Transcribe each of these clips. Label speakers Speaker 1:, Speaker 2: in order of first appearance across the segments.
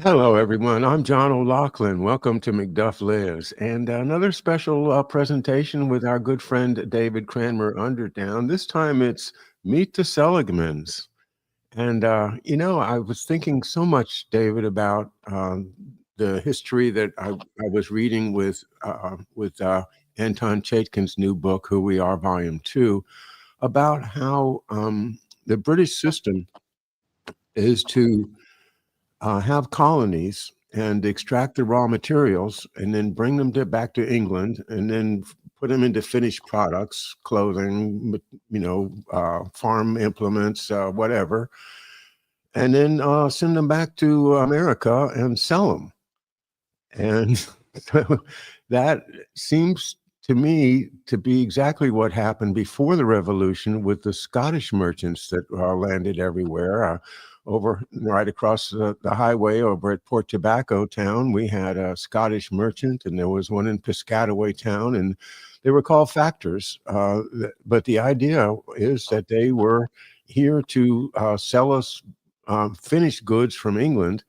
Speaker 1: Hello, everyone. I'm John O'Loughlin. Welcome to McDuff Lives, and another special presentation with our good friend David Cranmer Underdown. This time it's Meet the Seligmans. And, I was thinking so much, David, about the history that I was reading with Anton Chaikin's new book, Who We Are, Volume 2, about how the British system is to have colonies and extract the raw materials and then bring them back to England and then put them into finished products, clothing, farm implements, whatever, and then send them back to America and sell them. And so that seems to me to be exactly what happened before the revolution with the Scottish merchants that landed everywhere. Over right across the highway over at Port Tobacco Town, we had a Scottish merchant, and there was one in Piscataway Town, and they were called factors. But the idea is that they were here to sell us finished goods from England,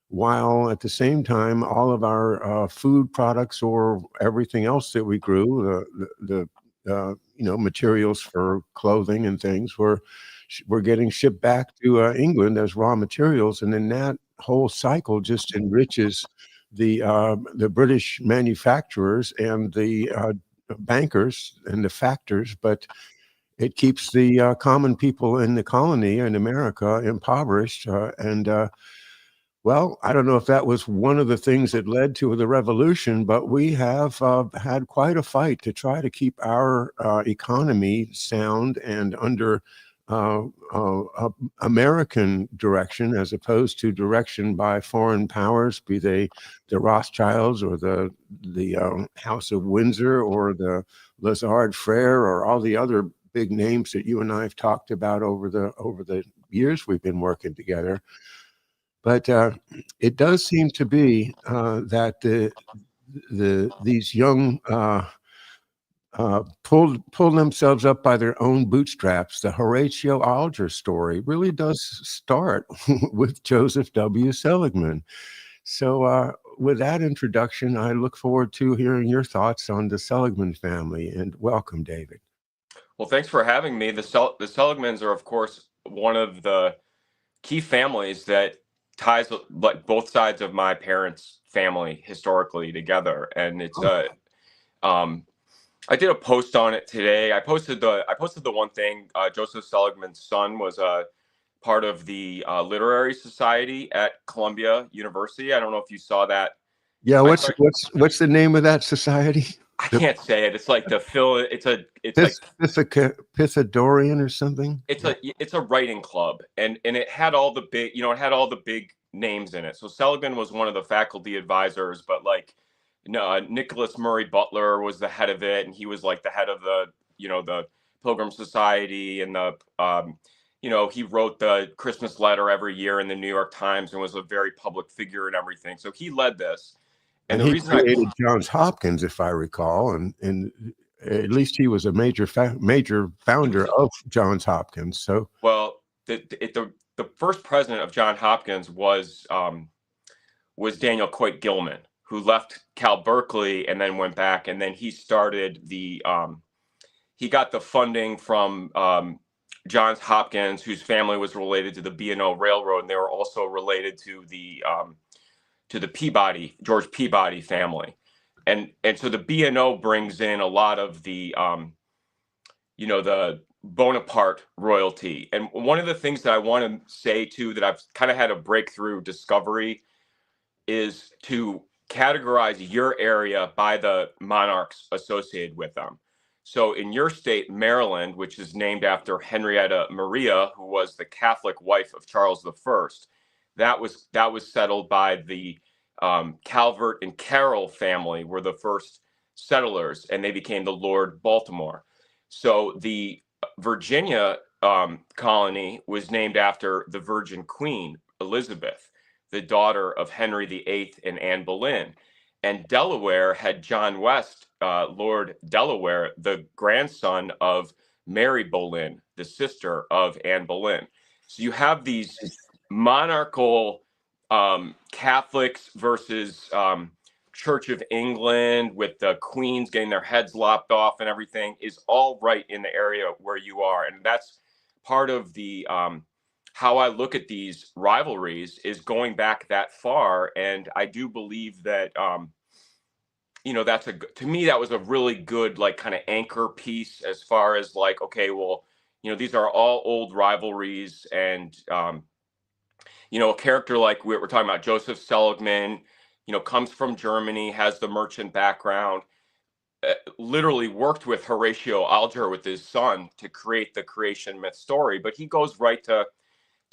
Speaker 1: while at the same time, all of our food products or everything else that we grew, the materials for clothing and things were getting shipped back to England as raw materials, and then that whole cycle just enriches the British manufacturers and the bankers and the factors, but it keeps the common people in the colony in America impoverished well, I don't know if that was one of the things that led to the revolution, but we have had quite a fight to try to keep our economy sound and under American direction, as opposed to direction by foreign powers, be they the Rothschilds or the House of Windsor or the Lazard Frere or all the other big names that you and I have talked about over the years we've been working together. But it does seem to be that these young pull themselves up by their own bootstraps. The Horatio Alger story really does start with Joseph W. Seligman. So with that introduction, I look forward to hearing your thoughts on the Seligman family. And welcome, David.
Speaker 2: Well, thanks for having me. The Seligmans are, of course, one of the key families that ties like both sides of my parents' family historically together, and it's I did a post on it today. I posted the one thing. Joseph Seligman's son was a part of the Literary Society at Columbia University. I don't know if you saw that.
Speaker 1: Yeah, what's the name of that society?
Speaker 2: I can't say it. It's like
Speaker 1: Pythagorean or something.
Speaker 2: It's a writing club, and it had all the big names in it. So Seligman was one of the faculty advisors, but Nicholas Murray Butler was the head of it, and he was like the head of the Pilgrim Society, and he wrote the Christmas letter every year in the New York Times and was a very public figure and everything. So he led this.
Speaker 1: And the reason created Johns Hopkins, if I recall, and at least he was a major founder of Johns Hopkins. So
Speaker 2: the first president of Johns Hopkins was Daniel Coit Gilman, who left Cal Berkeley and then went back, and then he started he got the funding from Johns Hopkins, whose family was related to the B&O Railroad, and they were also related to the George Peabody family. And so the B&O brings in a lot of the Bonaparte royalty. And one of the things that I want to say too, that I've kind of had a breakthrough discovery, is to categorize your area by the monarchs associated with them. So in your state, Maryland, which is named after Henrietta Maria, who was the Catholic wife of Charles I, that was settled by the Calvert and Carroll family, were the first settlers, and they became the Lord Baltimore. So the Virginia colony was named after the Virgin Queen Elizabeth, the daughter of Henry VIII and Anne Boleyn. And Delaware had John West, Lord Delaware, the grandson of Mary Boleyn, the sister of Anne Boleyn. So you have these monarchical Catholics versus Church of England, with the Queens getting their heads lopped off and everything, is all right in the area where you are. And that's part of the how I look at these rivalries, is going back that far. And I do believe that that's to me, that was a really good, like, kind of anchor piece, as far as like, okay, well, these are all old rivalries. And a character like we're talking about, Joseph Seligman, comes from Germany, has the merchant background, literally worked with Horatio Alger, with his son, to create the creation myth story. But he goes right to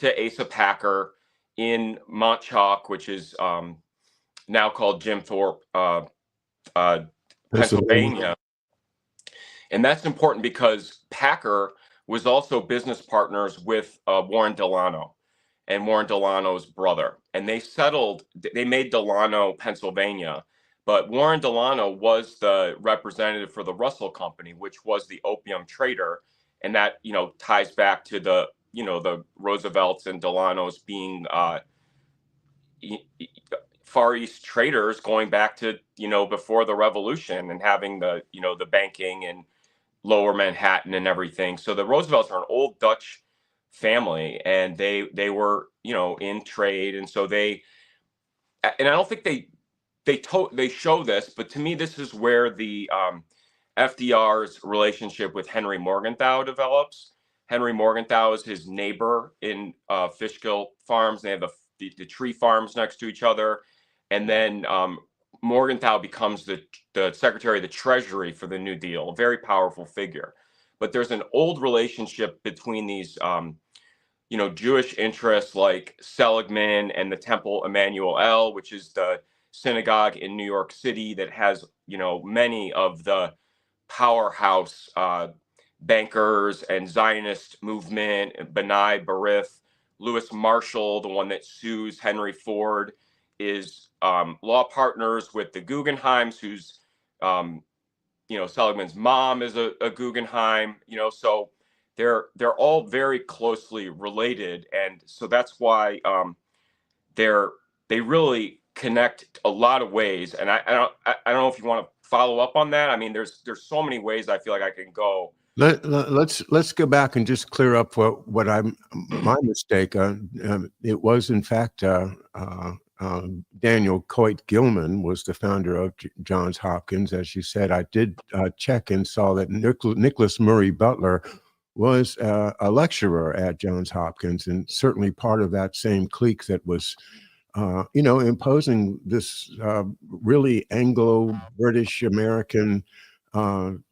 Speaker 2: Asa Packer in Montchalk, which is now called Jim Thorpe, Pennsylvania. And that's important because Packer was also business partners with Warren Delano and Warren Delano's brother. And they made Delano, Pennsylvania. But Warren Delano was the representative for the Russell Company, which was the opium trader. And that, ties back to the Roosevelts and Delanos being Far East traders, going back to, before the Revolution, and having the banking and Lower Manhattan and everything. So the Roosevelts are an old Dutch family, and they were, in trade. And so and I don't think they show this, but to me, this is where the FDR's relationship with Henry Morgenthau develops. Henry Morgenthau is his neighbor in Fishkill Farms. They have the tree farms next to each other. And then Morgenthau becomes the Secretary of the Treasury for the New Deal, a very powerful figure. But there's an old relationship between these, Jewish interests like Seligman and the Temple Emmanuel, which is the synagogue in New York City that has, many of the powerhouse bankers and Zionist movement, B'nai B'rith. Lewis Marshall, the one that sues Henry Ford, is law partners with the Guggenheims, who's, Seligman's mom is a Guggenheim, so they're all very closely related. And so that's why they really connect a lot of ways. And I don't know if you want to follow up on that. I mean, there's so many ways I feel like I can go.
Speaker 1: Let's go back and just clear up what my mistake. It was, in fact, Daniel Coit Gilman was the founder of Johns Hopkins. As you said, I did check and saw that Nicholas Murray Butler was a lecturer at Johns Hopkins, and certainly part of that same clique that was, imposing this really Anglo-British American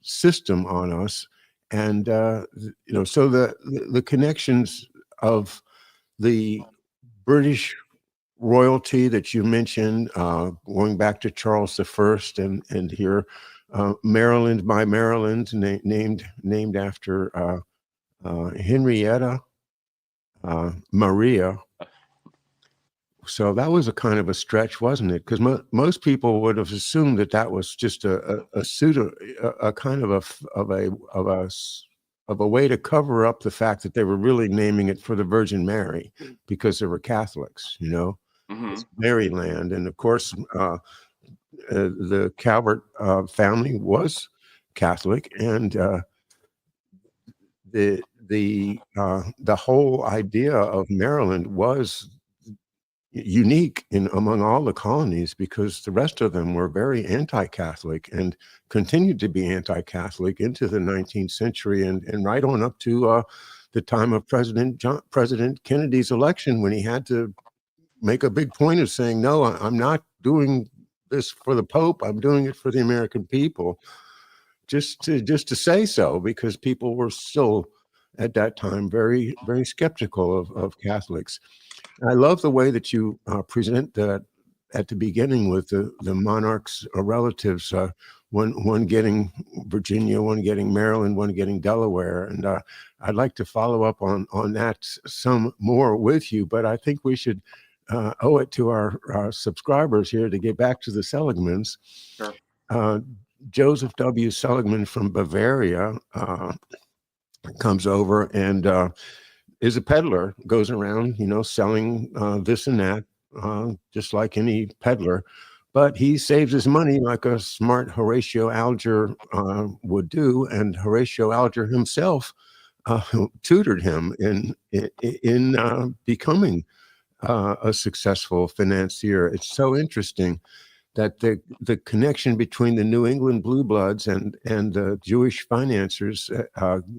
Speaker 1: system on us. And, so the connections of the British royalty that you mentioned, going back to Charles I, and here, Maryland by Maryland, named after Henrietta Maria. So that was a kind of a stretch, wasn't it? Because most people would have assumed that was just a pseudo, a kind of a way to cover up the fact that they were really naming it for the Virgin Mary, because they were Catholics, Maryland. And of course, the Calvert family was Catholic, and the whole idea of Maryland was unique among all the colonies, because the rest of them were very anti-Catholic and continued to be anti-Catholic into the 19th century and right on up to the time of President Kennedy's election, when he had to make a big point of saying, no, I'm not doing this for the Pope, I'm doing it for the American people, just to say so, because people were still at that time very, very skeptical of Catholics. I love the way that you present that at the beginning with the monarchs' relatives, one getting Virginia, one getting Maryland, one getting Delaware. And I'd like to follow up on that some more with you, but I think we should owe it to our subscribers here to get back to the Seligmans.
Speaker 2: Sure.
Speaker 1: Joseph W. Seligman from Bavaria comes over and is a peddler, goes around, selling this and that, just like any peddler, but he saves his money like a smart Horatio Alger would do. And Horatio Alger himself uh, tutored him in becoming a successful financier. It's so interesting that the connection between the New England Blue Bloods and the Jewish financiers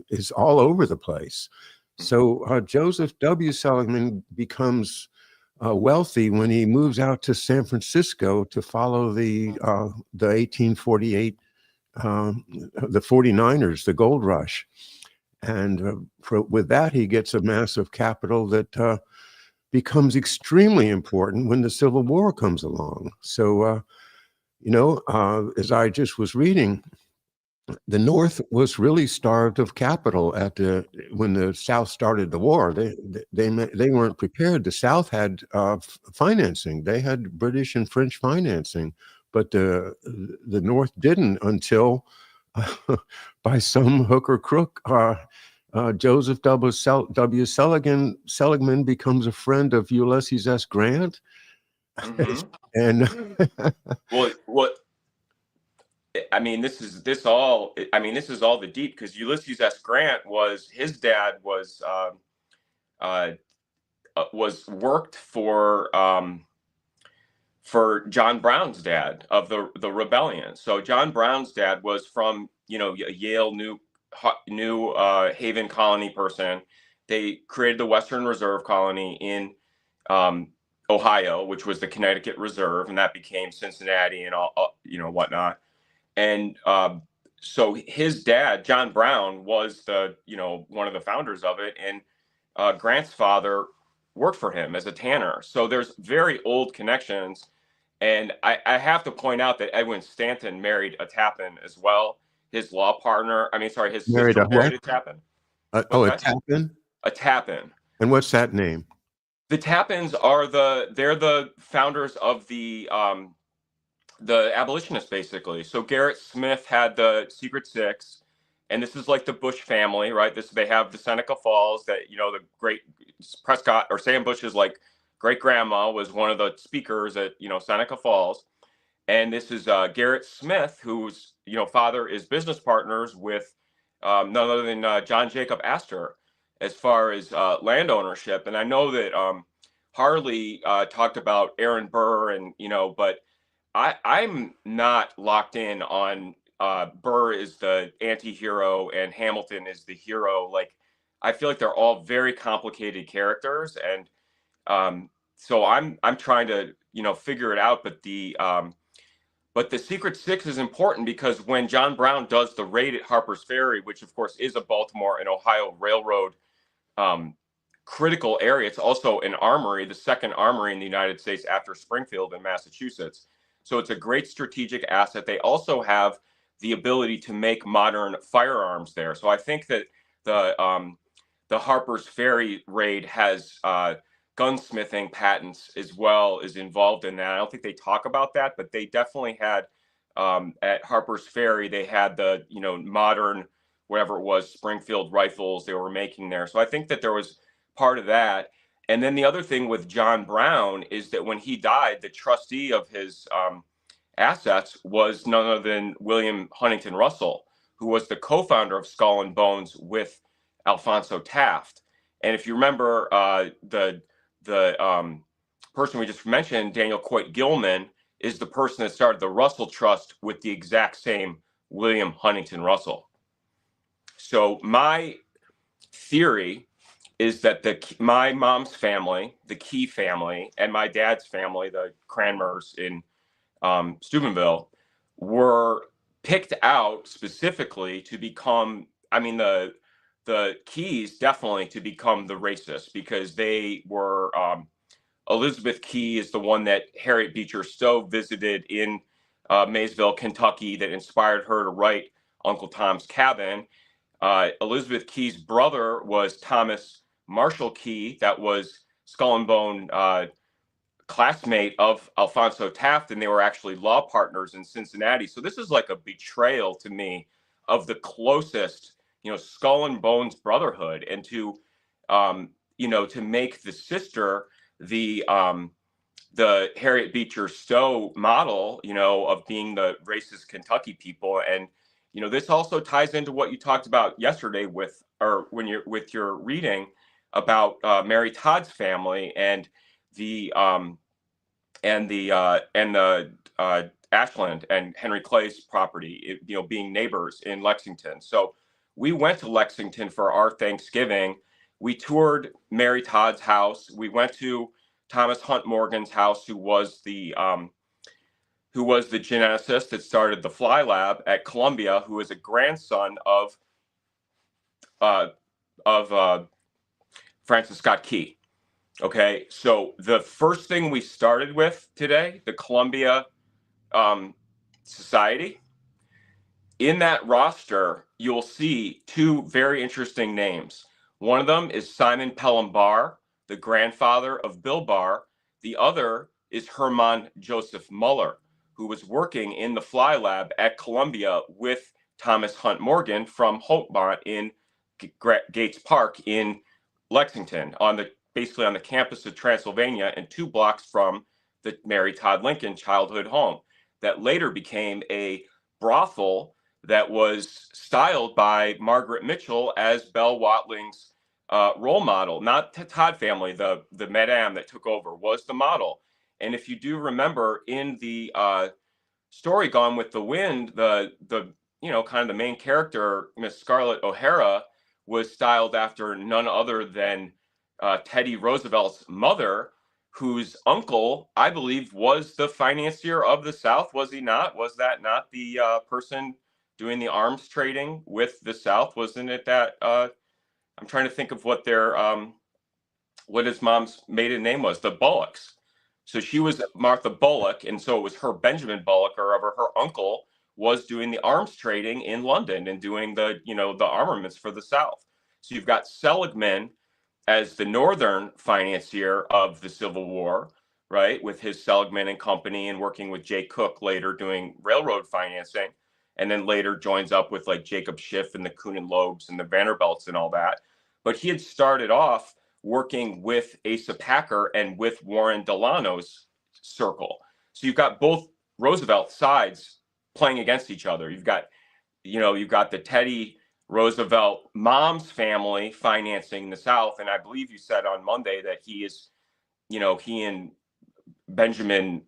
Speaker 1: is all over the place. So Joseph W. Seligman becomes wealthy when he moves out to San Francisco to follow the 1848 the 49ers, the gold rush. And with that, he gets a massive capital that becomes extremely important when the Civil War comes along. So, as I just was reading, the North was really starved of capital when the South started the war. They weren't prepared. The South had financing. They had British and French financing, but the North didn't until by some hook or crook. Joseph W. Seligman becomes a friend of Ulysses S. Grant, and
Speaker 2: Well, I mean, this is all the deep, because Ulysses S. Grant his dad was worked for John Brown's dad of the rebellion. So John Brown's dad was from a Yale New Haven colony person. They created the Western Reserve Colony in Ohio, which was the Connecticut Reserve, and that became Cincinnati and all whatnot. And so his dad, John Brown, was one of the founders of it, and Grant's father worked for him as a tanner. So there's very old connections. And I have to point out that Edwin Stanton married a Tappan as well. His law partner, his
Speaker 1: married
Speaker 2: sister
Speaker 1: a
Speaker 2: married
Speaker 1: what?
Speaker 2: a Tappan.
Speaker 1: A
Speaker 2: What's that?
Speaker 1: Tappan?
Speaker 2: A Tappan.
Speaker 1: And what's that name?
Speaker 2: The Tappans they're the founders of the abolitionists, basically. So Garrett Smith had the Secret Six, and this is like the Bush family, right? They have the Seneca Falls, that the great Prescott or Sam Bush's great grandma was one of the speakers at Seneca Falls. And this is Garrett Smith, whose father is business partners with none other than John Jacob Astor as far as land ownership. And I know that Harley talked about Aaron Burr, and but I'm not locked in on Burr is the anti-hero and Hamilton is the hero. I feel like they're all very complicated characters, and so I'm trying to figure it out. But the Secret Six is important, because when John Brown does the raid at Harper's Ferry, which of course is a Baltimore and Ohio Railroad critical area, it's also an armory, the second armory in the United States after Springfield in Massachusetts. So it's a great strategic asset. They also have the ability to make modern firearms there. So I think that the Harper's Ferry raid has gunsmithing patents as well, is involved in that. I don't think they talk about that, but they definitely had at Harper's Ferry, they had the modern, whatever it was, Springfield rifles they were making there. So I think that there was part of that. And then the other thing with John Brown is that when he died, the trustee of his assets was none other than William Huntington Russell, who was the co-founder of Skull and Bones with Alfonso Taft. And if you remember, the person we just mentioned, Daniel Coit Gilman, is the person that started the Russell Trust with the exact same William Huntington Russell. So my theory is that my mom's family, the Key family, and my dad's family, the Cranmers in Steubenville, were picked out specifically to become, the Keys definitely to become the racist, because they were, Elizabeth Key is the one that Harriet Beecher Stowe visited in Maysville, Kentucky, that inspired her to write Uncle Tom's Cabin. Elizabeth Key's brother was Thomas Marshall Key, that was Skull and Bone classmate of Alfonso Taft, and they were actually law partners in Cincinnati. So this is like a betrayal to me of the closest, Skull and Bones brotherhood, and to make the sister the the Harriet Beecher Stowe model, of being the racist Kentucky people. And, this also ties into what you talked about yesterday with your reading about Mary Todd's family and the Ashland and Henry Clay's property, being neighbors in Lexington. So we went to Lexington for our Thanksgiving. We toured Mary Todd's house. We went to Thomas Hunt Morgan's house, who was the geneticist that started the Fly Lab at Columbia, who is a grandson of Francis Scott Key. Okay, so the first thing we started with today, the Columbia Society. In that roster, you'll see two very interesting names. One of them is Simon Pelham Barr, the grandfather of Bill Barr. The other is Hermann Joseph Muller, who was working in the Fly Lab at Columbia with Thomas Hunt Morgan from Hochmont in Gates Park in Lexington, basically on the campus of Transylvania and 2 blocks from the Mary Todd Lincoln childhood home that later became a brothel that was styled by Margaret Mitchell as Belle Watling's role model. Not the Todd family, the madame that took over was the model. And if you do remember in the story Gone with the Wind, the kind of the main character, Miss Scarlett O'Hara, was styled after none other than Teddy Roosevelt's mother, whose uncle, I believe, was the financier of the South. Was he not? Was that not the person doing the arms trading with the South? Wasn't it that? I'm trying to think of what his mom's maiden name was. The Bullocks. So she was Martha Bullock, and so it was her Benjamin Bullock, or her uncle was doing the arms trading in London and doing the armaments for the South. So you've got Seligman as the northern financier of the Civil War, right, with his Seligman and Company, and working with Jay Cooke later doing railroad financing, and then later joins up with like Jacob Schiff and the Kuhn and Loebs and the Vanderbilts and all that. But he had started off working with Asa Packer and with Warren Delano's circle. So you've got both Roosevelt sides playing against each other. You've got the Teddy Roosevelt mom's family financing the South. And I believe you said on Monday that he and Benjamin,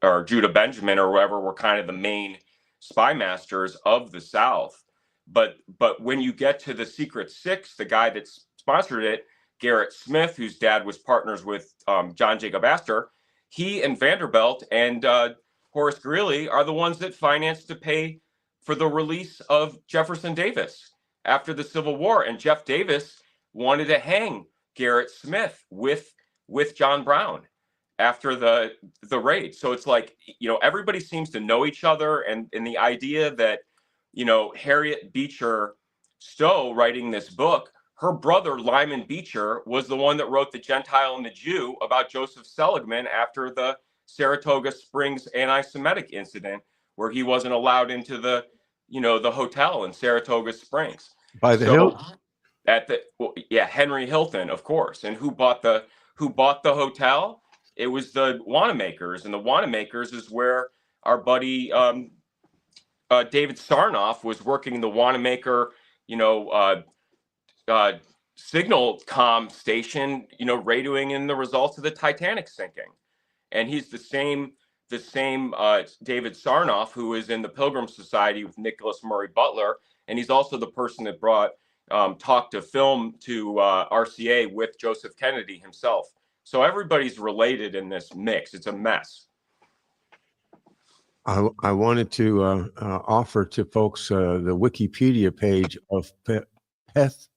Speaker 2: or Judah Benjamin or whoever, were kind of the main spy masters of the South. But when you get to the Secret Six, the guy that sponsored it, Garrett Smith, whose dad was partners with John Jacob Astor, he and Vanderbilt and Horace Greeley are the ones that financed to pay for the release of Jefferson Davis after the Civil War. And Jeff Davis wanted to hang Garrett Smith with John Brown after the raid. So it's like, everybody seems to know each other. And the idea that, Harriet Beecher Stowe writing this book, her brother Lyman Beecher was the one that wrote The Gentile and the Jew about Joseph Seligman after the Saratoga Springs anti-Semitic incident, where he wasn't allowed into the hotel in Saratoga Springs.
Speaker 1: By the Hill?
Speaker 2: Henry Hilton, of course. And who bought the hotel? It was the Wanamaker's, and the Wanamaker's is where our buddy David Sarnoff was working the Wanamaker, signal comm station, radioing in the results of the Titanic sinking. And he's the same David Sarnoff who is in the Pilgrim Society with Nicholas Murray Butler, and he's also the person that brought Talk to Film to RCA with Joseph Kennedy himself. So everybody's related in this mix. It's a mess.
Speaker 1: I wanted to offer to folks the Wikipedia page of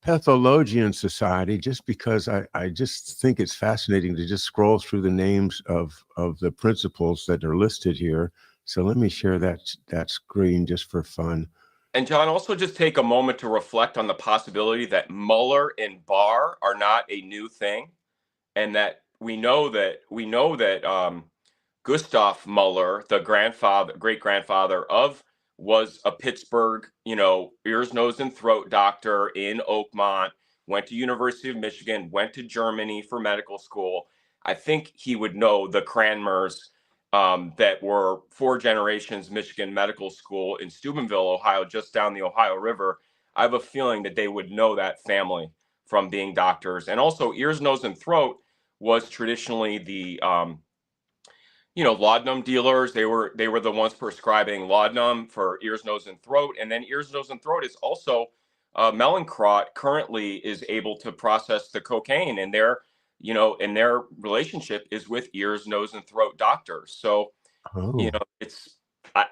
Speaker 1: Pathologian Society, just because I just think it's fascinating to just scroll through the names of the principles that are listed here. So let me share that screen just for fun.
Speaker 2: And John, also just take a moment to reflect on the possibility that Muller and Barr are not a new thing, and that we know that Gustav Muller, the great grandfather was a Pittsburgh, ears, nose, and throat doctor in Oakmont, went to University of Michigan, went to Germany for medical school, I think he would know the Cranmers that were 4 generations Michigan Medical School in Steubenville, Ohio, just down the Ohio River. I have a feeling that they would know that family from being doctors. And also, ears, nose, and throat was traditionally the laudanum dealers. They were the ones prescribing laudanum for ears, nose, and throat. And then ears, nose, and throat is also Mellencrot currently is able to process the cocaine, and their relationship is with ears, nose, and throat doctors. So
Speaker 1: Oh.
Speaker 2: it's I,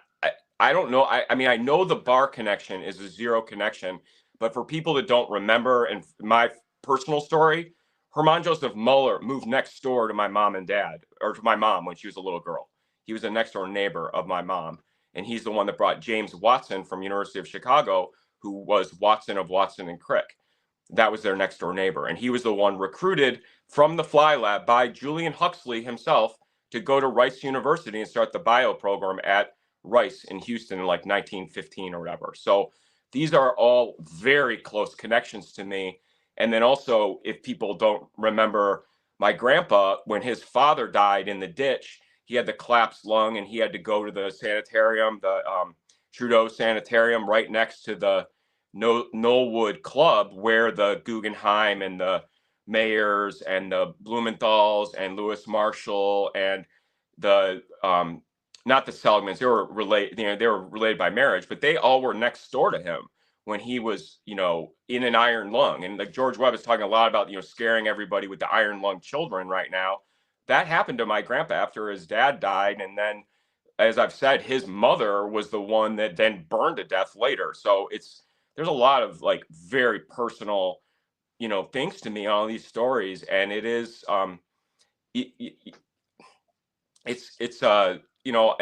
Speaker 2: I don't know. I mean, I know the bar connection is a zero connection, but for people that don't remember, and my personal story, Hermann Joseph Muller moved next door to my mom and dad, or to my mom when she was a little girl. He was a next door neighbor of my mom, and he's the one that brought James Watson from University of Chicago, who was Watson of Watson and Crick. That was their next door neighbor, and he was the one recruited from the Fly Lab by Julian Huxley himself to go to Rice University and start the bio program at Rice in Houston in like 1915 or whatever. So these are all very close connections to me. And then also, if people don't remember, my grandpa, when his father died in the ditch, he had the collapsed lung and he had to go to the sanitarium, the Trudeau Sanitarium, right next to the Knollwood Club, where the Guggenheim and the Mayers and the Blumenthals and Lewis Marshall and the not the Seligmans, they were related by marriage, but they all were next door to him when he was, in an iron lung. And like George Webb is talking a lot about, scaring everybody with the iron lung children right now. That happened to my grandpa after his dad died. And then, as I've said, his mother was the one that then burned to death later. So there's a lot of like very personal, things to me on all these stories. And it is, and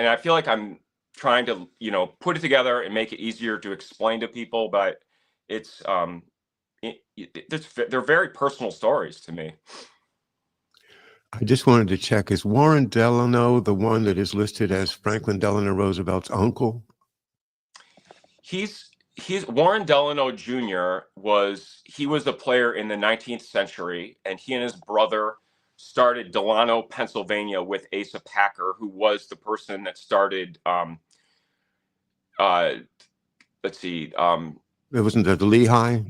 Speaker 2: I feel like I'm trying to, put it together and make it easier to explain to people, but it's, they're very personal stories to me.
Speaker 1: I just wanted to check, is Warren Delano the one that is listed as Franklin Delano Roosevelt's uncle?
Speaker 2: He's Warren Delano Jr. was a player in the 19th century, and he and his brother started Delano, Pennsylvania, with Asa Packer, who was the person that started. Let's see.
Speaker 1: It wasn't the Lehigh.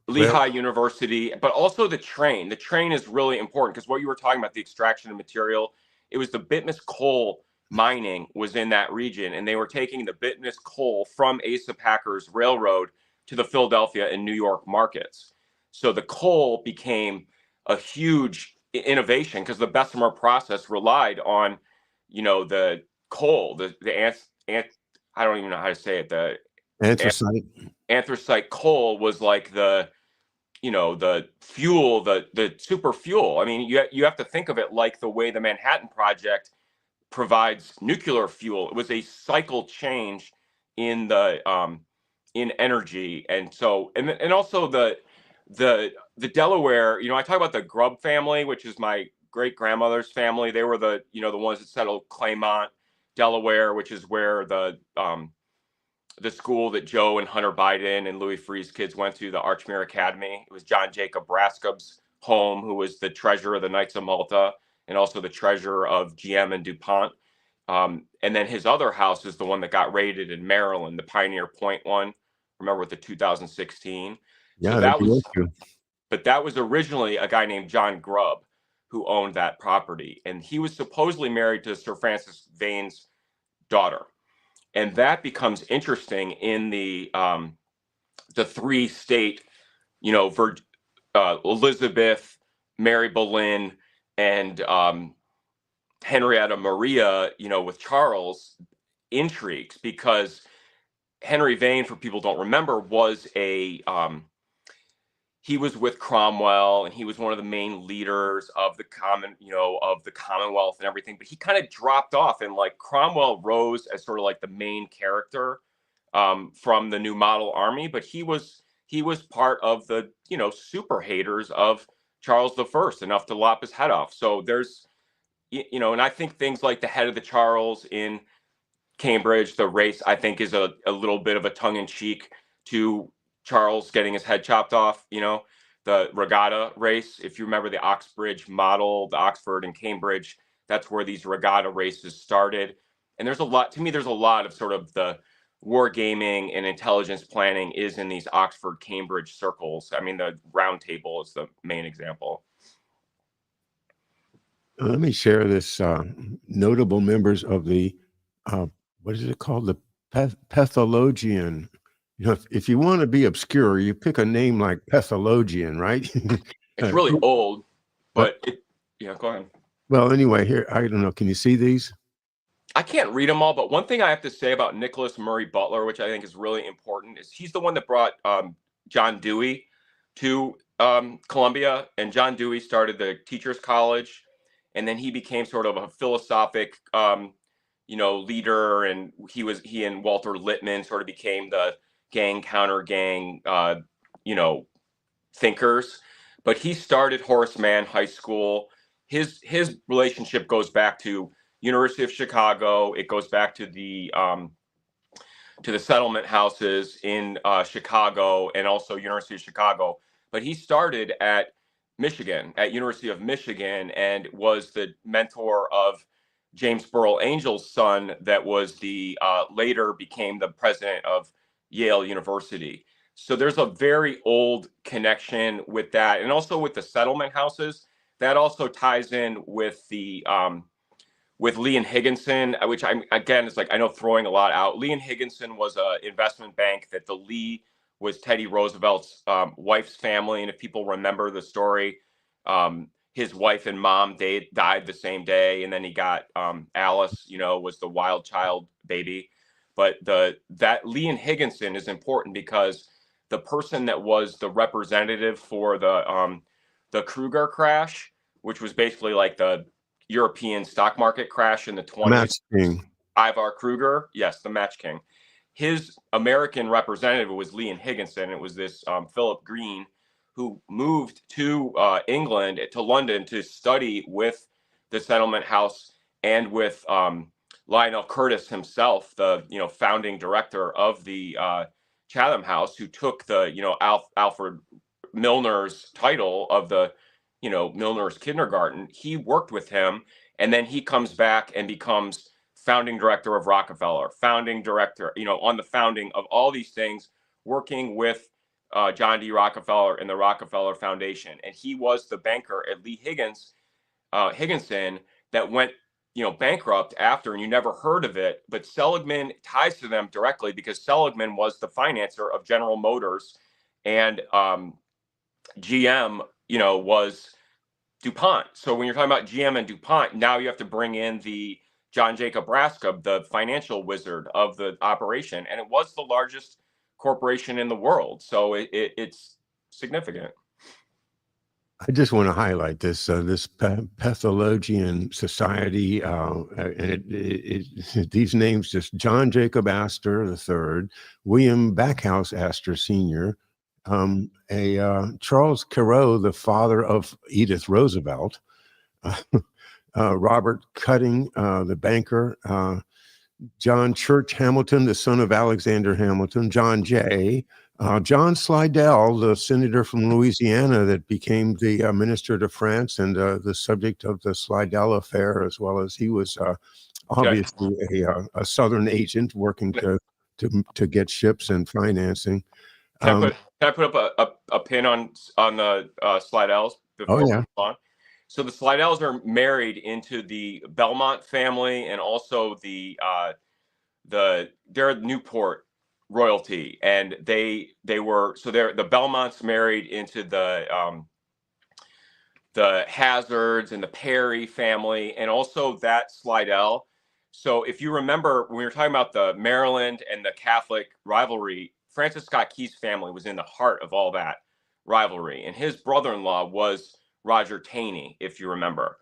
Speaker 2: Lehigh University, but also the train. The train is really important because what you were talking about, the extraction of material, it was the Bitmus coal mining was in that region, and they were taking the Bitmus coal from Asa Packer's railroad to the Philadelphia and New York markets. So the coal became a huge innovation because the Bessemer process relied on, the coal, the I don't even know how to say it, the anthracite coal was like the fuel, the super fuel. I mean, you have to think of it like the way the Manhattan Project provides nuclear fuel. It was a cycle change in the in energy, and so and also the Delaware. I talk about the Grubb family, which is my great grandmother's family. They were the ones that settled Claymont, Delaware, which is where the school that Joe and Hunter Biden and Louis Freeh's kids went to, the Archmere Academy. It was John Jacob Braskub's home, who was the treasurer of the Knights of Malta and also the treasurer of GM and DuPont. And then his other house is the one that got raided in Maryland, the Pioneer Point one. Remember with the 2016?
Speaker 1: Yeah,
Speaker 2: So that was originally a guy named John Grubb who owned that property. And he was supposedly married to Sir Francis Vane's daughter. And that becomes interesting in the 3-state, Elizabeth, Mary Boleyn, and Henrietta Maria, with Charles intrigues, because Henry Vane, for people who don't remember, was he was with Cromwell, and he was one of the main leaders of the Commonwealth and everything. But he kind of dropped off, and like Cromwell rose as sort of like the main character from the New Model Army. But he was part of the super haters of Charles I, enough to lop his head off. So there's and I think things like the head of the Charles in Cambridge, the race, I think is a little bit of a tongue in cheek to Charles getting his head chopped off, the regatta race. If you remember the Oxbridge model, the Oxford and Cambridge, that's where these regatta races started. And there's a lot, to me, there's a lot of sort of the wargaming and intelligence planning is in these Oxford Cambridge circles. I mean, the round table is the main example.
Speaker 1: Let me share this notable members of the, what is it called? The Pathologian. You know, if you want to be obscure, you pick a name like Pathologian, right?
Speaker 2: It's really old,
Speaker 1: but
Speaker 2: but yeah, go ahead.
Speaker 1: well, anyway, here, I don't know. Can you see these?
Speaker 2: I can't read them all, but one thing I have to say about Nicholas Murray Butler, which I think is really important, is he's the one that brought John Dewey to Columbia, and John Dewey started the Teachers College, and then he became sort of a philosophic, leader, and he and Walter Lippmann sort of became the gang counter gang, thinkers. But he started Horace Mann High School. His relationship goes back to University of Chicago. It goes back to the settlement houses in Chicago and also University of Chicago. But he started at Michigan, at University of Michigan, and was the mentor of James Burrell Angel's son that was the later became the president of Yale University. So there's a very old connection with that, and also with the settlement houses. That also ties in with the with Lee and Higginson, which I'm again, it's like I know throwing a lot out. Lee and Higginson was an investment bank that the Lee was Teddy Roosevelt's wife's family, and if people remember the story, his wife and mom died the same day, and then he got Alice, was the wild child baby. But that Lee and Higginson is important because the person that was the representative for the Kruger crash, which was basically like the European stock market crash in the 20s.
Speaker 1: Match King.
Speaker 2: Ivar Kruger, yes, the Match King. His American representative was Lee and Higginson. It was this Philip Green who moved to England, to London, to study with the Settlement House and with Lionel Curtis himself, the founding director of the Chatham House, who took the Alfred Milner's title of the Milner's Kindergarten. He worked with him, and then he comes back and becomes founding director of Rockefeller, founding director, on the founding of all these things, working with John D. Rockefeller and the Rockefeller Foundation. And he was the banker at Lee Higginson that went, bankrupt after, and you never heard of it. But Seligman ties to them directly because Seligman was the financier of General Motors, and GM, was DuPont. So when you're talking about GM and DuPont, now you have to bring in the John Jacob Rascom, the financial wizard of the operation, and it was the largest corporation in the world. So it's significant.
Speaker 1: I just want to highlight this Pathologian Society, and these names: just John Jacob Astor III, William Backhouse Astor Sr., Charles Carreau, the father of Edith Roosevelt, Robert Cutting, the banker, John Church Hamilton, the son of Alexander Hamilton, John Jay, John Slidell, the senator from Louisiana that became the minister to France and the subject of the Slidell affair, as well as he was obviously a Southern agent working to get ships and financing.
Speaker 2: Can I put up a pin on the Slidells before we move on? So the Slidells are married into the Belmont family, and also they're Newport royalty, and they're the Belmonts married into the Hazards and the Perry family, and also that Slidell. So if you remember, when we were talking about the Maryland and the Catholic rivalry, Francis Scott Key's family was in the heart of all that rivalry, and his brother-in-law was Roger Taney, if you remember.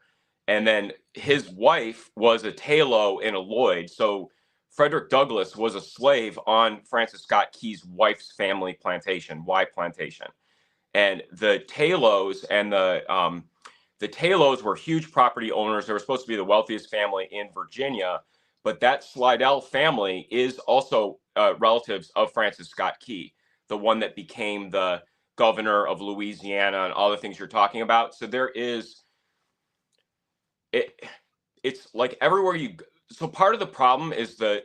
Speaker 2: And then his wife was a Taylor and a Lloyd. So Frederick Douglass was a slave on Francis Scott Key's wife's family plantation, Y Plantation. And the Taylors and the Taylors were huge property owners. They were supposed to be the wealthiest family in Virginia. But that Slidell family is also relatives of Francis Scott Key, the one that became the governor of Louisiana and all the things you're talking about. So there is it's like everywhere you go. So part of the problem is the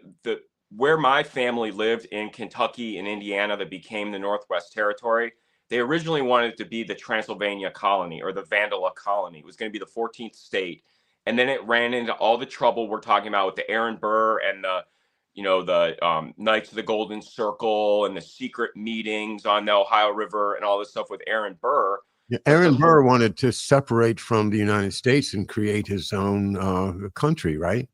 Speaker 2: where my family lived in Kentucky and Indiana that became the Northwest Territory. They originally wanted it to be the Transylvania colony or the Vandala colony. It was going to be the 14th state. And then it ran into all the trouble we're talking about with the Aaron Burr and the Knights of the Golden Circle and the secret meetings on the Ohio River and all this stuff with Aaron Burr.
Speaker 1: Yeah, Aaron Burr wanted to separate from the United States and create his own country, right?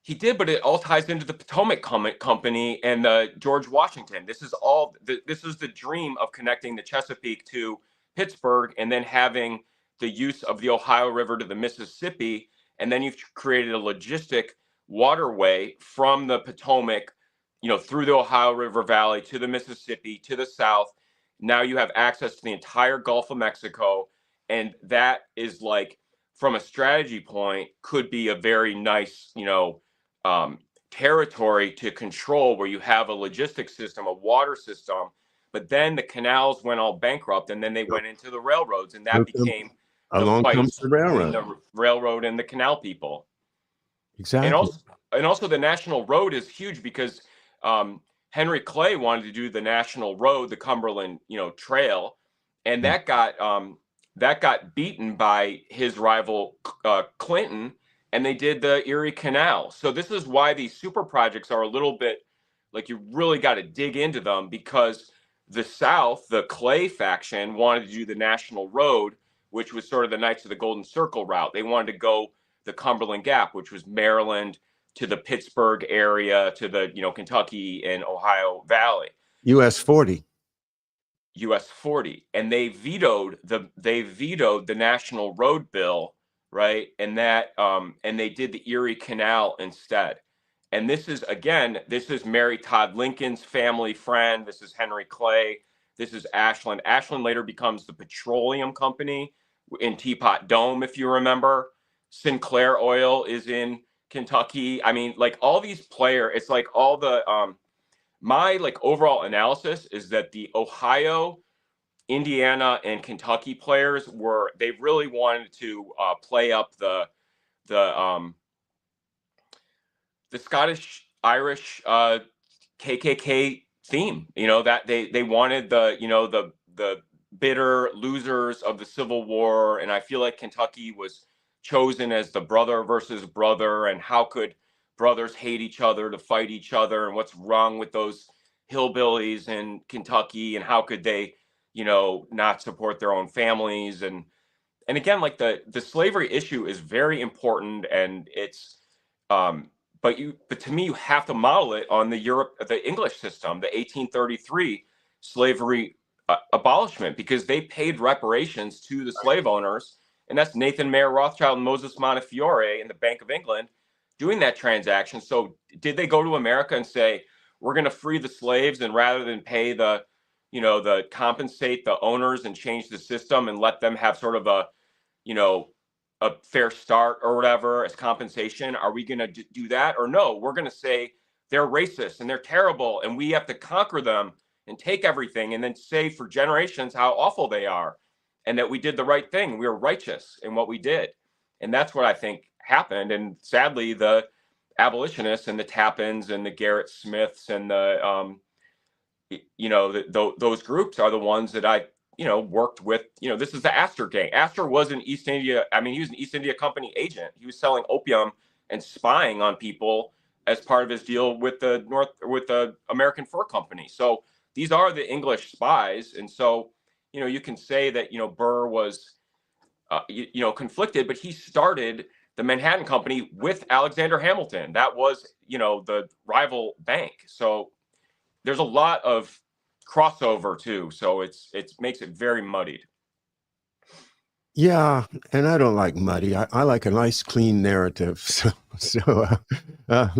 Speaker 2: He did, but it all ties into the Potomac Company and George Washington. This is the dream of connecting the Chesapeake to Pittsburgh and then having the use of the Ohio River to the Mississippi. And then you've created a logistic waterway from the Potomac, through the Ohio River Valley to the Mississippi to the south. Now you have access to the entire Gulf of Mexico. And that is like, from a strategy point, could be a very nice, territory to control, where you have a logistics system, a water system, but then the canals went all bankrupt, and then they went into the railroads, and that became the fight between the railroad and the canal people.
Speaker 1: Exactly.
Speaker 2: And also the National Road is huge because Henry Clay wanted to do the National Road, the Cumberland, Trail, and that got beaten by his rival Clinton. And they did the Erie Canal. So this is why these super projects are a little bit like, you really got to dig into them, because the South, the Clay faction, wanted to do the National Road, which was sort of the Knights of the Golden Circle route. They wanted to go the Cumberland Gap, which was Maryland to the Pittsburgh area to the Kentucky and Ohio Valley.
Speaker 1: US 40.
Speaker 2: US 40. And they vetoed the National Road bill. Right. And and they did the Erie Canal instead. And this is Mary Todd Lincoln's family friend. This is Henry Clay. This is Ashland. Ashland later becomes the petroleum company in Teapot Dome, if you remember. Sinclair Oil is in Kentucky. I mean, like, all these players, it's like all the my like overall analysis is that the Ohio, Indiana, and Kentucky players they really wanted to play up the Scottish Irish KKK theme. That they wanted the bitter losers of the Civil War, and I feel like Kentucky was chosen as the brother versus brother, and how could brothers hate each other to fight each other, and what's wrong with those hillbillies in Kentucky, and how could they not support their own families. And again, like, the slavery issue is very important, and it's but to me, you have to model it on the English system, the 1833 slavery abolishment, because they paid reparations to the slave owners, and that's Nathan Mayer Rothschild and Moses Montefiore in the Bank of England doing that transaction. So did they go to America and say, we're going to free the slaves, and rather than pay the compensate the owners and change the system and let them have sort of a fair start or whatever as compensation, are we going to do that? Or no, we're going to say they're racist and they're terrible, and we have to conquer them and take everything, and then say for generations how awful they are, and that we did the right thing. We were righteous in what we did. And that's what I think happened. And sadly, the abolitionists and the Tappins and the Garrett Smiths and the those groups are the ones that I worked with. This is the Astor gang. Astor was an East India. I mean, he was an East India Company agent. He was selling opium and spying on people as part of his deal with the American Fur Company. So these are the English spies. And so, you can say that, Burr was, conflicted, but he started the Manhattan Company with Alexander Hamilton. That was, the rival bank. So there's a lot of crossover too. So it makes it very muddied.
Speaker 1: Yeah, and I don't like muddy. I like a nice, clean narrative. So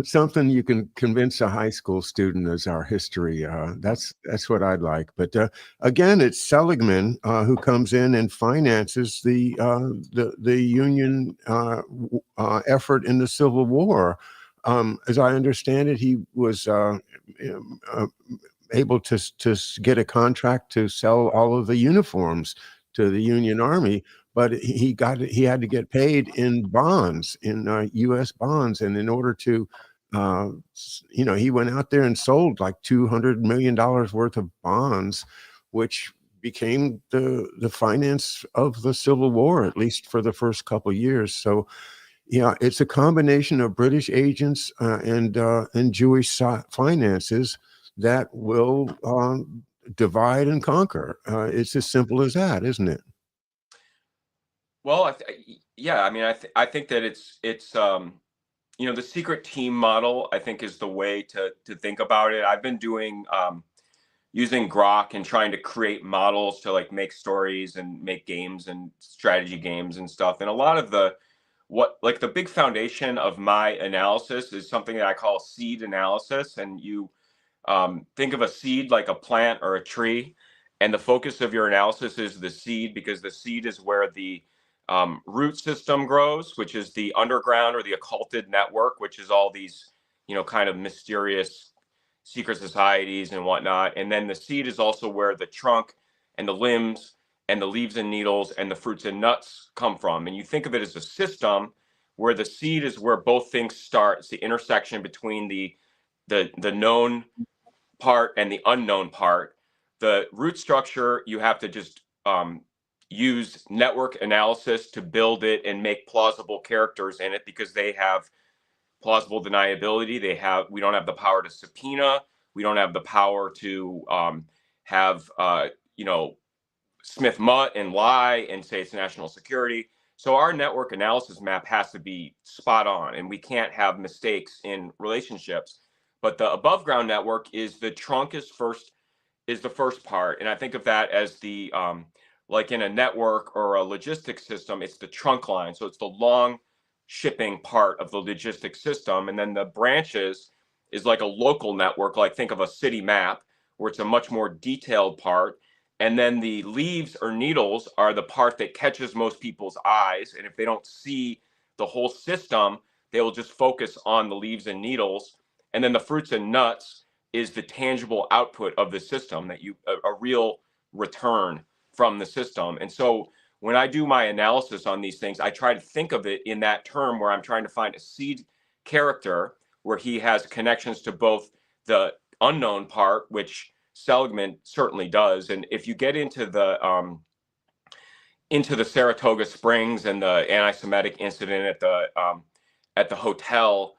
Speaker 1: something you can convince a high school student is our history. That's what I'd like. But again, it's Seligman who comes in and finances the Union effort in the Civil War. As I understand it, he was able to get a contract to sell all of the uniforms to the Union Army, but he had to get paid in bonds, in U.S. bonds, and in order to, he went out there and sold like $200 million worth of bonds, which became the finance of the Civil War, at least for the first couple of years. So yeah, it's a combination of British agents and Jewish finances that will divide and conquer. It's as simple as that, isn't it?
Speaker 2: Well, yeah, I mean, I think that it's the secret team model, I think, is the way to think about it. I've been doing using Grok and trying to create models to like make stories and make games and strategy games and stuff. And a lot of the big foundation of my analysis is something that I call seed analysis. And you think of a seed like a plant or a tree, and the focus of your analysis is the seed, because the seed is where the root system grows, which is the underground or the occulted network, which is all these, kind of mysterious secret societies and whatnot. And then the seed is also where the trunk and the limbs and the leaves and needles and the fruits and nuts come from. And you think of it as a system where the seed is where both things start. It's the intersection between the known part and the unknown part. The root structure, you have to just use network analysis to build it and make plausible characters in it, because they have plausible deniability. We don't have the power to subpoena. We don't have the power to have Smith Mutt and lie and say it's national security. So our network analysis map has to be spot on, and we can't have mistakes in relationships. But the above ground network is the trunk is the first part. And I think of that as the like in a network or a logistics system, it's the trunk line. So it's the long shipping part of the logistics system. And then the branches is like a local network, like think of a city map, where it's a much more detailed part. And then the leaves or needles are the part that catches most people's eyes. And if they don't see the whole system, they will just focus on the leaves and needles. And then the fruits and nuts is the tangible output of the system, that a real return from the system. And so when I do my analysis on these things, I try to think of it in that term, where I'm trying to find a seed character where he has connections to both the unknown part, which Seligman certainly does. And if you get into the Saratoga Springs and the anti-Semitic incident at the hotel,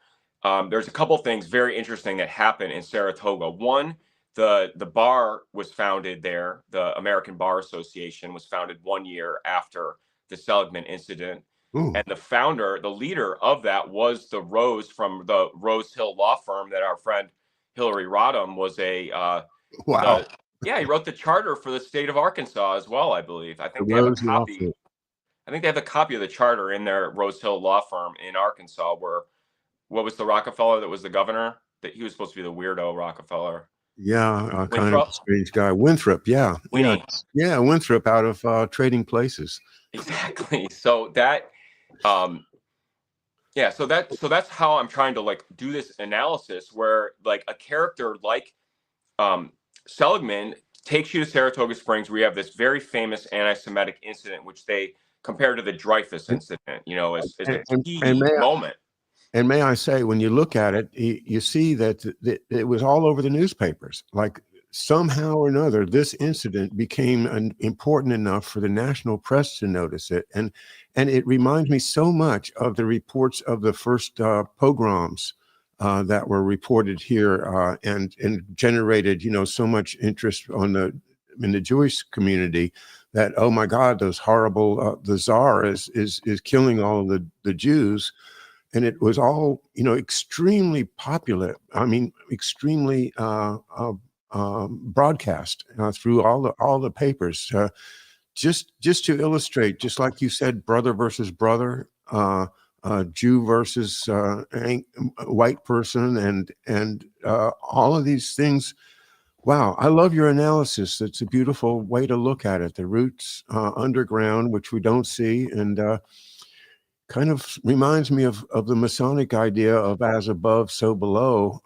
Speaker 2: there's a couple things very interesting that happen in Saratoga. One, the bar was founded there. The American Bar Association was founded 1 year after the Seligman incident.
Speaker 1: Ooh.
Speaker 2: And the leader of that was the Rose from the Rose Hill law firm that our friend Hillary Rodham was
Speaker 1: Wow.
Speaker 2: he wrote the charter for the state of Arkansas as well, I believe. I think they have a copy. I think they have a copy of the charter in their Rose Hill law firm in Arkansas, where what was the Rockefeller that was the governor? That he was supposed to be the weirdo Rockefeller.
Speaker 1: Yeah, kind of a strange guy. Winthrop, yeah.
Speaker 2: Winnie.
Speaker 1: Yeah, Winthrop out of Trading Places.
Speaker 2: Exactly. So that so that's how I'm trying to like do this analysis, where like a character like Seligman takes you to Saratoga Springs, where you have this very famous anti-Semitic incident, which they compare to the Dreyfus incident, as a key moment.
Speaker 1: And may I say, when you look at it, you see that it was all over the newspapers. Like somehow or another, this incident became important enough for the national press to notice it. And it reminds me so much of the reports of the first pogroms that were reported here and generated, so much interest in the Jewish community, that, oh my God, those horrible, the Tsar is killing all of the Jews. And it was all, extremely popular. I mean, extremely broadcast through all the papers. Just to illustrate, just like you said, brother versus brother, Jew versus white person, and all of these things. Wow, I love your analysis. It's a beautiful way to look at it. The roots underground, which we don't see, and kind of reminds me of the Masonic idea of as above, so below.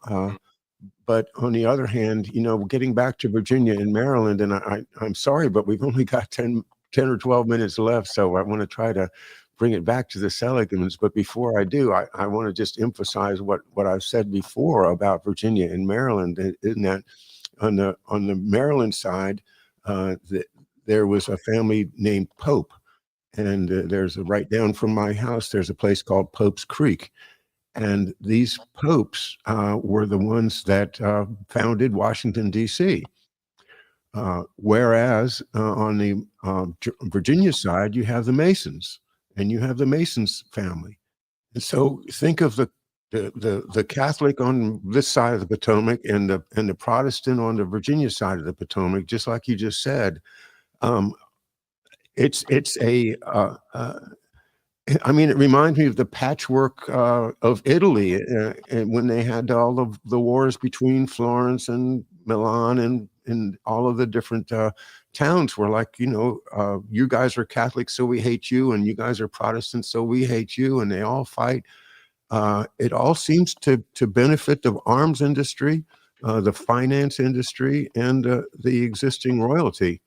Speaker 1: But on the other hand, getting back to Virginia and Maryland, and I'm sorry, but we've only got 10 or 12 minutes left. So I want to try to bring it back to the Seligmans. But before I do, I want to just emphasize what I've said before about Virginia and Maryland, in that on the Maryland side, there was a family named Pope. And there's right down from my house, there's a place called Pope's Creek. And these popes were the ones that founded Washington, D.C. Whereas on the Virginia side, you have the Masons, and you have the Masons family. And so think of the Catholic on this side of the Potomac and the Protestant on the Virginia side of the Potomac, just like you just said. It's a I mean, it reminds me of the patchwork of Italy, and when they had all of the wars between Florence and Milan, and all of the different towns were like, you guys are Catholic, so we hate you, and you guys are Protestant, so we hate you, and they all fight. It all seems to benefit the arms industry, the finance industry, and the existing royalty.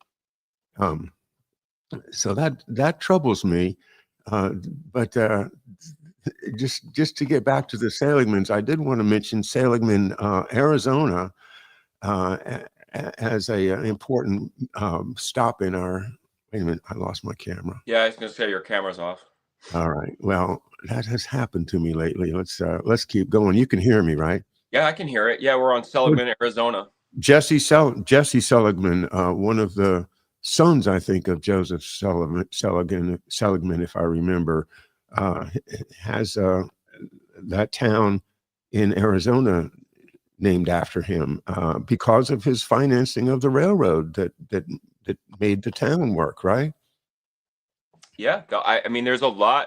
Speaker 1: So that troubles me. But just to get back to the Seligmans, I did want to mention Seligman, Arizona, as an important stop in our. Wait a minute, I lost my camera.
Speaker 2: Yeah, I was going to say your camera's off.
Speaker 1: All right. Well, that has happened to me lately. Let's keep going. You can hear me, right?
Speaker 2: Yeah, I can hear it. Yeah, we're on Seligman, Arizona.
Speaker 1: Jesse Seligman, one of the sons, I think, of Joseph Seligman, if I remember, has that town in Arizona named after him because of his financing of the railroad that made the town work, right?
Speaker 2: Yeah, I mean, Arizona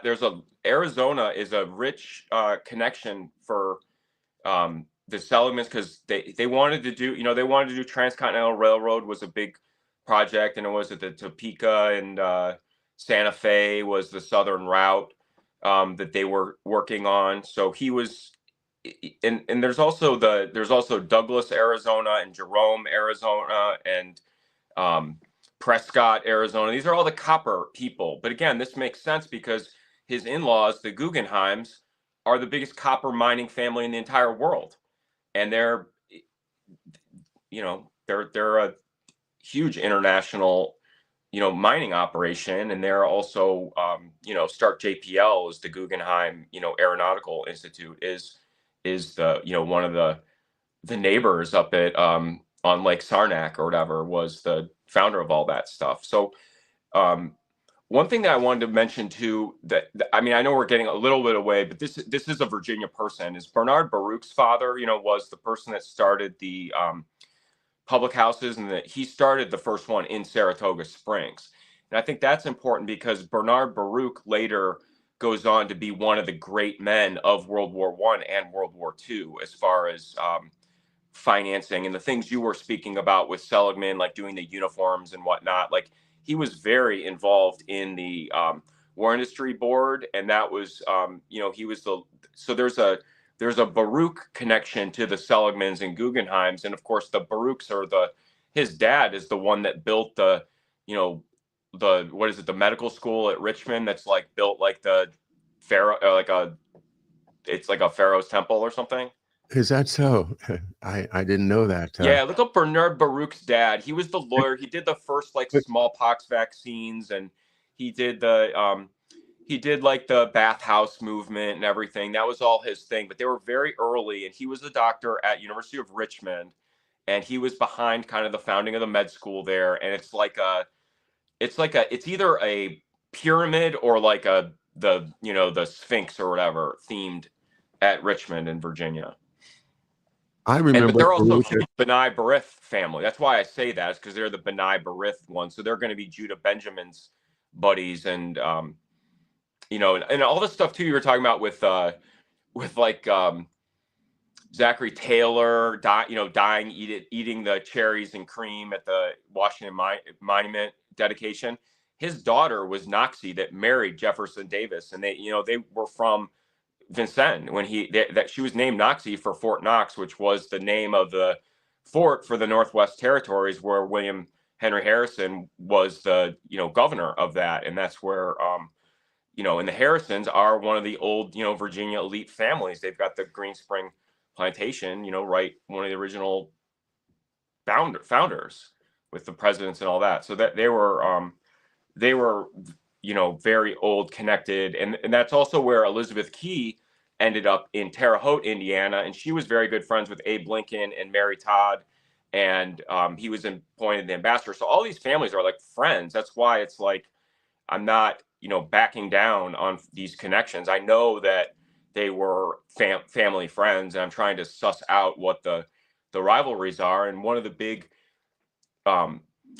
Speaker 2: is a rich connection for the Seligmans, because they wanted to do, Transcontinental Railroad was a big project, and it was at the Topeka and Santa Fe was the southern route that they were working on. So he was, and there's also Douglas, Arizona, and Jerome, Arizona, and Prescott, Arizona. These are all the copper people. But again, this makes sense because his in-laws, the Guggenheims, are the biggest copper mining family in the entire world, and they're a huge international mining operation, and they're also Stark JPL is the Guggenheim Aeronautical Institute is the one of the neighbors up at on Lake Sarnac or whatever, was the founder of all that stuff. So one thing that I wanted to mention too, I mean, I know we're getting a little bit away, but this is a Virginia person. Is Bernard Baruch's father, was the person that started the public houses, and that he started the first one in Saratoga Springs. And I think that's important because Bernard Baruch later goes on to be one of the great men of World War I and World War II, as far as financing and the things you were speaking about with Seligman, like doing the uniforms and whatnot. Like, he was very involved in the War Industry Board, and that was, he was so there's a Baruch connection to the Seligmans and Guggenheims, and of course the Baruchs are his dad is the one that built the the medical school at Richmond, that's like built like the pharaoh, it's like a pharaoh's temple or something.
Speaker 1: Is that so? I didn't know that.
Speaker 2: Yeah, look up Bernard Baruch's dad. He was the lawyer. He did the first like smallpox vaccines, and he did like the bathhouse movement and everything. That was all his thing. But they were very early, and he was a doctor at University of Richmond, and he was behind kind of the founding of the med school there. And it's either a pyramid or like the Sphinx or whatever themed at Richmond in Virginia.
Speaker 1: I remember.
Speaker 2: But they're also B'nai B'rith family. That's why I say that, is because they're the B'nai B'rith ones. So they're going to be Judah Benjamin's buddies, and and all this stuff too. You were talking about with like Zachary Taylor, dying eating the cherries and cream at the Washington Monument dedication. His daughter was Noxie, that married Jefferson Davis, and they were from Vincennes when that she was named Noxie for Fort Knox, which was the name of the fort for the Northwest Territories, where William Henry Harrison was the governor of that, and that's where and the Harrisons are one of the old Virginia elite families. They've got the Green Spring plantation, right, one of the original founders with the presidents and all that. So that they were very old, connected, and that's also where Elizabeth Key ended up in Terre Haute, Indiana, and she was very good friends with Abe Lincoln and Mary Todd, and he was appointed the ambassador. So all these families are like friends. That's why it's like I'm not backing down on these connections. I know that they were family friends, and I'm trying to suss out what the rivalries are. And one of the big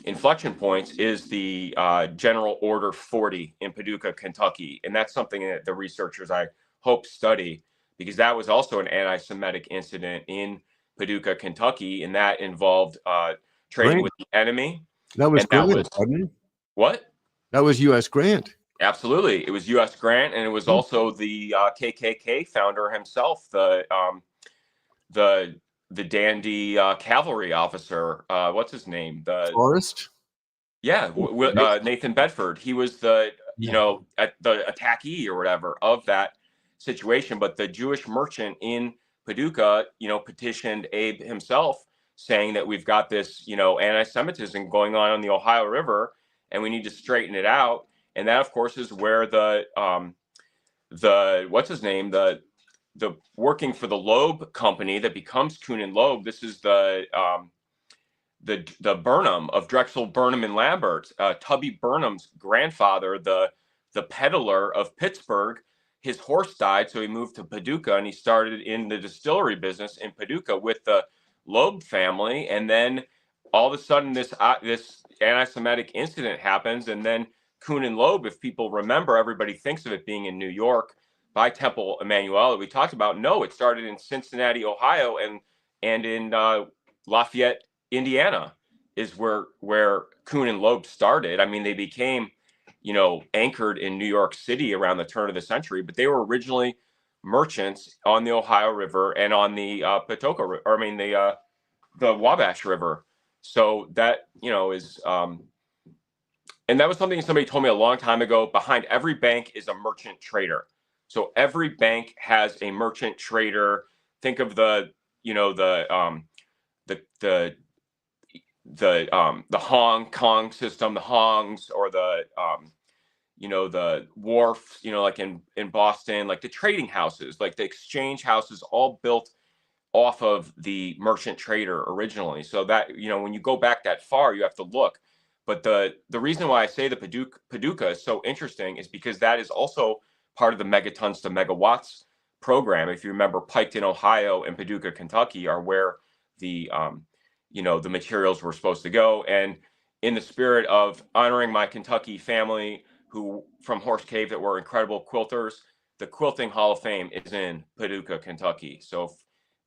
Speaker 2: inflection points is the General Order 40 in Paducah, Kentucky. And that's something that the researchers, I hope, study, because that was also an anti-Semitic incident in Paducah, Kentucky, and that involved trading
Speaker 1: Grant.
Speaker 2: with the enemy.
Speaker 1: That was
Speaker 2: And that
Speaker 1: Grant,
Speaker 2: was
Speaker 1: wasn't it?
Speaker 2: what?
Speaker 1: That was U.S. Grant.
Speaker 2: Absolutely. It was U.S. Grant, and it was also the KKK founder himself, the dandy cavalry officer. What's his name?
Speaker 1: Forrest.
Speaker 2: Nathan Bedford. He was the the attackee or whatever of that situation. But the Jewish merchant in Paducah, petitioned Abe himself, saying that we've got this, anti-Semitism going on the Ohio River, and we need to straighten it out. And that, of course, is where the what's his name, the working for the Loeb company that becomes Kuhn and Loeb. This is the Burnham of Drexel, Burnham and Lambert, Tubby Burnham's grandfather, the peddler of Pittsburgh. His horse died, so he moved to Paducah, and he started in the distillery business in Paducah with the Loeb family. And then all of a sudden, this anti-Semitic incident happens, and then Kuhn and Loeb, if people remember, everybody thinks of it being in New York by Temple Emmanuel. We talked about, no, it started in Cincinnati, Ohio, and in Lafayette, Indiana, is where Kuhn and Loeb started. I mean, they became, anchored in New York City around the turn of the century, but they were originally merchants on the Ohio River and on the the Wabash River. So that, is, and that was something somebody told me a long time ago. Behind every bank is a merchant trader. So every bank has a merchant trader. Think of the Hong Kong system, the Hongs, or the wharf, like in Boston, like the trading houses, like the exchange houses, all built off of the merchant trader originally. So that, when you go back that far, you have to look. But the reason why I say the Paducah is so interesting is because that is also part of the megatons to megawatts program. If you remember, Piketon, Ohio, and Paducah, Kentucky are where the the materials were supposed to go. And in the spirit of honoring my Kentucky family, who from Horse Cave, that were incredible quilters, the Quilting Hall of Fame is in Paducah, Kentucky. So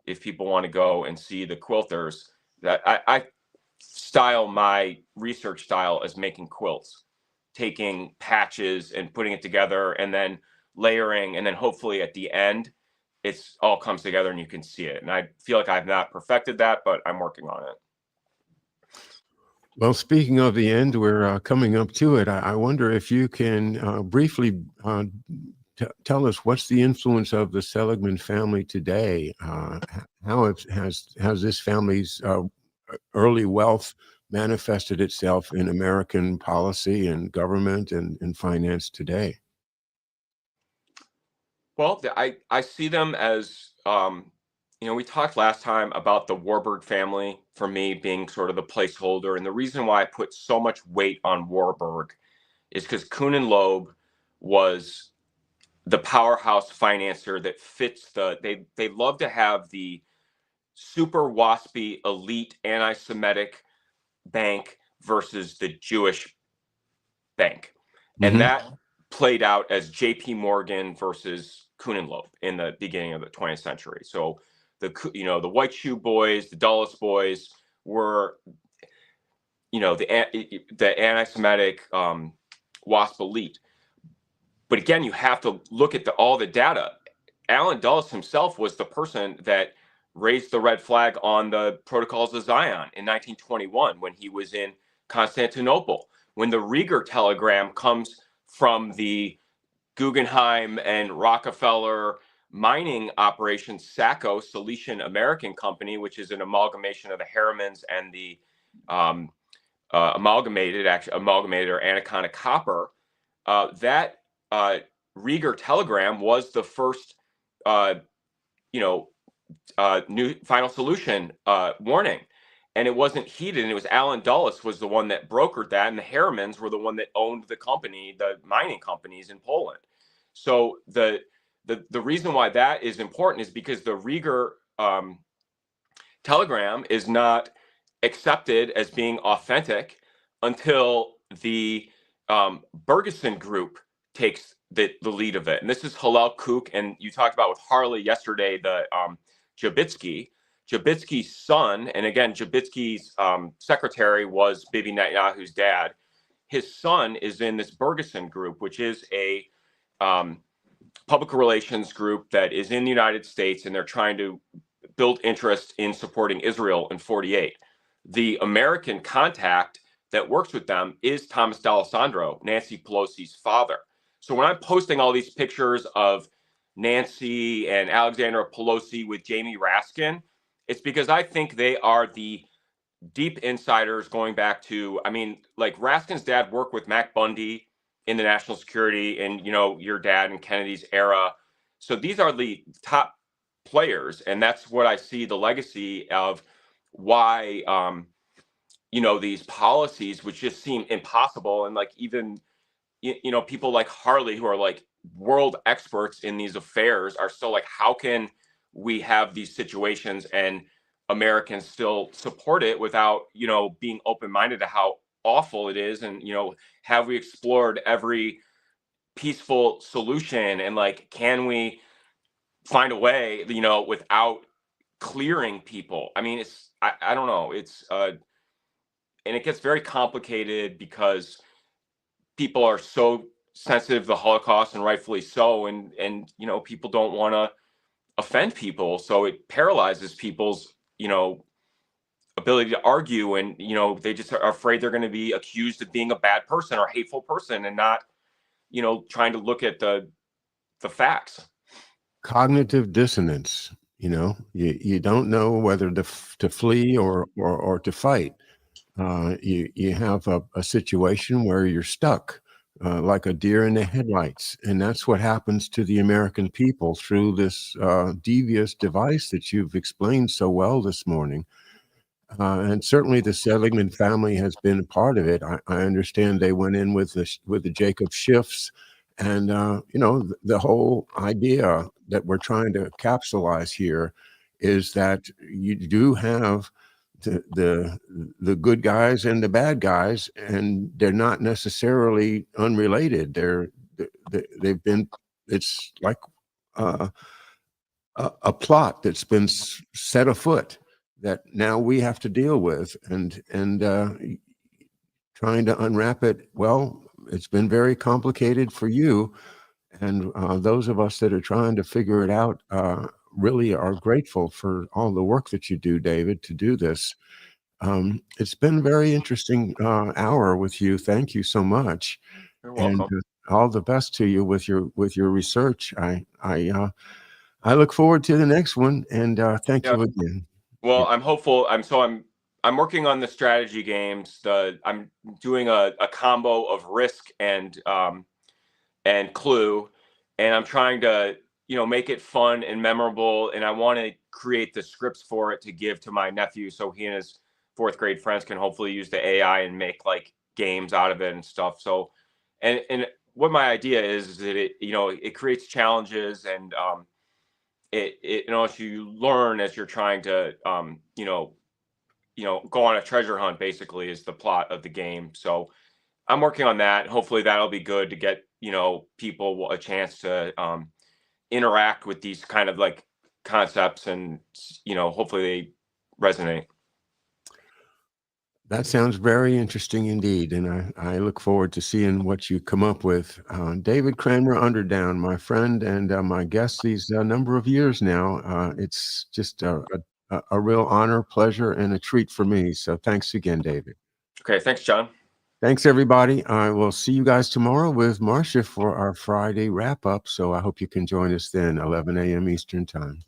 Speaker 2: if people want to go and see the quilters, that I style my research style as making quilts, taking patches and putting it together, and then layering, and then hopefully at the end it's all comes together and you can see it. And I feel like I've not perfected that, but I'm working on it.
Speaker 1: Well, speaking of the end, we're coming up to it. I wonder if you can briefly tell us what's the influence of the Seligman family today. How has this family's early wealth manifested itself in American policy and government and finance today?
Speaker 2: Well, I see them as, we talked last time about the Warburg family, for me, being sort of the placeholder. And the reason why I put so much weight on Warburg is because Kuhn and Loeb was the powerhouse financier that fits they love to have the super waspy, elite, anti-Semitic bank versus the Jewish bank. And that played out as JP Morgan versus Kuhn and Loeb in the beginning of the 20th century. So the White Shoe Boys, the Dulles Boys were, the anti-Semitic WASP elite. But again, you have to look at all the data. Alan Dulles himself was the person that raised the red flag on the Protocols of Zion in 1921 when he was in Constantinople. When the Rieger telegram comes from the Guggenheim and Rockefeller mining operation, SACO, Silesian American Company, which is an amalgamation of the Harrimans and the um, amalgamated or Anaconda Copper, that Rieger telegram was the first, uh, you know, new final solution warning. And it wasn't heeded. And it was Alan Dulles was the one that brokered that. And the Harrimans were the one that owned the company, the mining companies in Poland. So the reason why that is important is because the Rieger telegram is not accepted as being authentic until the Bergeson group takes the lead of it. And this is Hillel Kook. And you talked about with Harley yesterday, the Jablitsky's son, and again, Jablitsky's secretary was Bibi Netanyahu's dad. His son is in this Bergeson group, which is a public relations group that is in the United States, and they're trying to build interest in supporting Israel in 48. The American contact that works with them is Thomas D'Alessandro, Nancy Pelosi's father. So when I'm posting all these pictures of Nancy and Alexandra Pelosi with Jamie Raskin, it's because I think they are the deep insiders going back to, I mean, like Raskin's dad worked with Mac Bundy in the national security and, your dad and Kennedy's era. So these are the top players. And that's what I see the legacy of why, these policies, which just seem impossible. And like, even, people like Harley, who are like world experts in these affairs, are still like, how can we have these situations and Americans still support it without, being open-minded to how awful it is? And, have we explored every peaceful solution? And like, can we find a way, without clearing people? I mean, I don't know. And it gets very complicated because people are so sensitive to the Holocaust, and rightfully so. And people don't want to offend people. So it paralyzes people's, ability to argue. And, they just are afraid they're going to be accused of being a bad person or hateful person, and not, trying to look at the facts.
Speaker 1: Cognitive dissonance. You don't know whether to flee or to fight. You have a situation where you're stuck, like a deer in the headlights. And that's what happens to the American people through this devious device that you've explained so well this morning. And certainly the Seligman family has been a part of it. I understand they went in with the Jacob Schiffs, and the whole idea that we're trying to capsulize here is that you do have the good guys and the bad guys, and they're not necessarily unrelated. They've been. It's like a plot that's been set afoot that now we have to deal with, and trying to unwrap it. Well, it's been very complicated for you, and those of us that are trying to figure it out really are grateful for all the work that you do, David, to do this. It's been a very interesting hour with you. Thank you so much.
Speaker 2: You're
Speaker 1: And
Speaker 2: welcome.
Speaker 1: all the best to you with your research. I look forward to the next one, and thank
Speaker 2: Yeah.
Speaker 1: you again.
Speaker 2: Well, I'm hopeful. I'm working on the strategy games. I'm doing a combo of Risk and Clue, and I'm trying to make it fun and memorable. And I want to create the scripts for it to give to my nephew, so he and his fourth grade friends can hopefully use the AI and make like games out of it and stuff. So, and what my idea is that it creates challenges, and you learn as you're trying to go on a treasure hunt, basically, is the plot of the game. So I'm working on that. Hopefully that'll be good to get people a chance to interact with these kind of like concepts, and hopefully they resonate.
Speaker 1: That sounds very interesting indeed, and I look forward to seeing what you come up with. David Cranmer Underdown, my friend and my guest these number of years now. It's just a real honor, pleasure, and a treat for me. So thanks again, David.
Speaker 2: Okay, thanks, John.
Speaker 1: Thanks, everybody. I will see you guys tomorrow with Marcia for our Friday wrap-up, so I hope you can join us then, 11 a.m. Eastern Time.